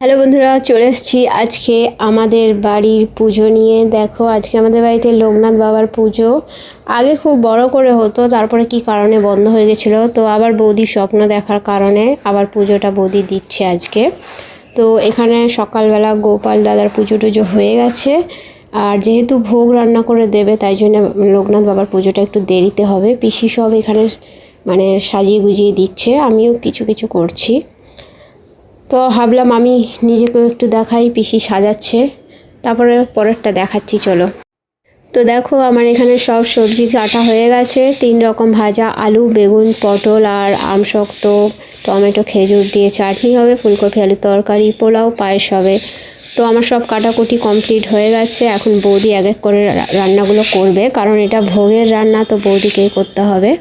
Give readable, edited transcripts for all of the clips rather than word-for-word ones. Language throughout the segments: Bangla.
হ্যালো বন্ধুরা, চলে এসেছি আজকে আমাদের বাড়ির পুজো নিয়ে। দেখো, আজকে আমাদের বাড়িতে লোকনাথ বাবার পুজো। আগে খুব বড় করে হতো, তারপরে কি কারণে বন্ধ হয়ে গেছিলো, তো আবার বৌদির স্বপ্ন দেখার কারণে আবার পুজোটা বৌদি দিচ্ছে আজকে। তো এখানে সকালবেলা গোপাল দাদার পুজো টুজো হয়ে গেছে, আর যেহেতু ভোগ রান্না করে দেবে তাই জন্য লোকনাথ বাবার পুজোটা একটু দেরিতে হবে। পিসি সব এখানে মানে সাজিয়ে গুজিয়ে দিচ্ছে, আমিও কিছু কিছু করছি। তো ভাবলাম আমি নিজেকেও একটু দেখাই, পিসি সাজাচ্ছে, তারপরে পরেরটা দেখাচ্ছি চলো। তো দেখো, আমার এখানে সব সবজি কাটা হয়ে গেছে। 3 রকম ভাজা, আলু, বেগুন, পটল আর আমশক্ত, টমেটো, খেজুর দিয়ে চাটনি হবে, ফুলকপি আলুর তরকারি, পোলাও, পায়েস হবে। তো আমার সব কাটাকুটি কমপ্লিট হয়ে গেছে। এখন বৌদি এক এক করে রান্নাগুলো করবে, কারণ এটা ভোগের রান্না, তো বৌদিকেই করতে হবে।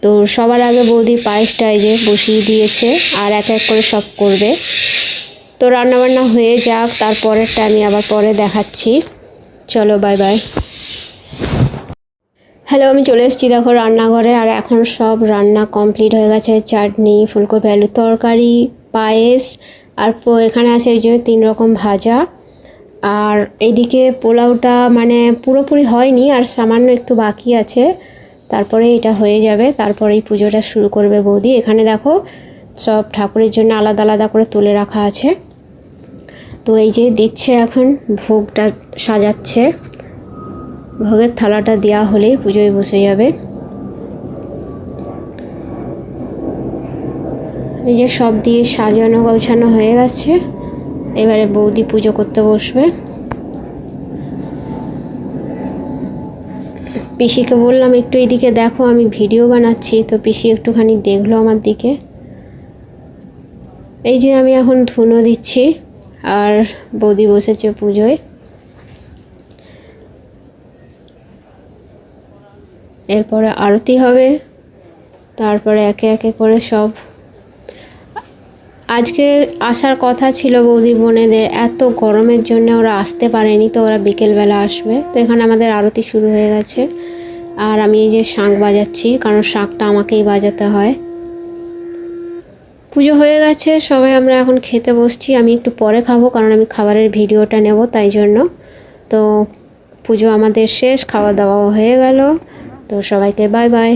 তো সবার আগে বৌদি পায়েসটা এই যে বসিয়ে দিয়েছে, আর এক এক করে সব করবে। তো রান্নাবান্না হয়ে যাক, তারপরেরটা আমি আবার পরে দেখাচ্ছি। চলো, বাই বাই। হ্যালো, আমি চলে এসেছি দেখো রান্নাঘরে, আর এখন সব রান্না কমপ্লিট হয়ে গেছে। চাটনি, ফুলকপি আলুর তরকারি, পায়েস, আর এখানে আছে এই যে 3 রকম ভাজা। আর এইদিকে পোলাওটা মানে পুরোপুরি হয়নি, আর সামান্য একটু বাকি আছে, তারপরে এটা হয়ে যাবে, তারপরেই পুজোটা শুরু করবে বৌদি। এখানে দেখো সব ঠাকুরের জন্য আলাদা আলাদা করে তুলে রাখা আছে। তো এই যে দিচ্ছে, এখন ভোগটা সাজাচ্ছে। ভোগের থালাটা দেওয়া হলেই পুজোয় বসে যাবে। এই যে সব দিয়ে সাজানো গোছানো হয়ে গেছে, এবারে বৌদি পুজো করতে বসবে। পিসিকে বললাম একটু এইদিকে দেখো, আমি ভিডিও বানাচ্ছি, তো পিসি একটুখানি দেখলো আমার দিকে। এই যে আমি এখন ধুনো দিচ্ছি, আর বৌদি বসেছে পুজোয়। এরপরে আরতি হবে, তারপরে একে একে করে সব। আজকে আসার কথা ছিল বৌদি বোনেদের, এত গরমের জন্য ওরা আসতে পারেনি, তো ওরা বিকেলবেলা আসবে। তো এখানে আমাদের আরতি শুরু হয়ে গেছে, আর আমি এই যে শাঁখ বাজাচ্ছি, কারণ শাঁখটা আমাকেই বাজাতে হয়। পুজো হয়ে গেছে, সবাই আমরা এখন খেতে বসছি। আমি একটু পরে খাবো, কারণ আমি খাবারের ভিডিওটা নেব, তাই জন্য। তো পুজো আমাদের শেষ, খাওয়া দাওয়াও হয়ে গেল। তো সবাইকে বাই বাই।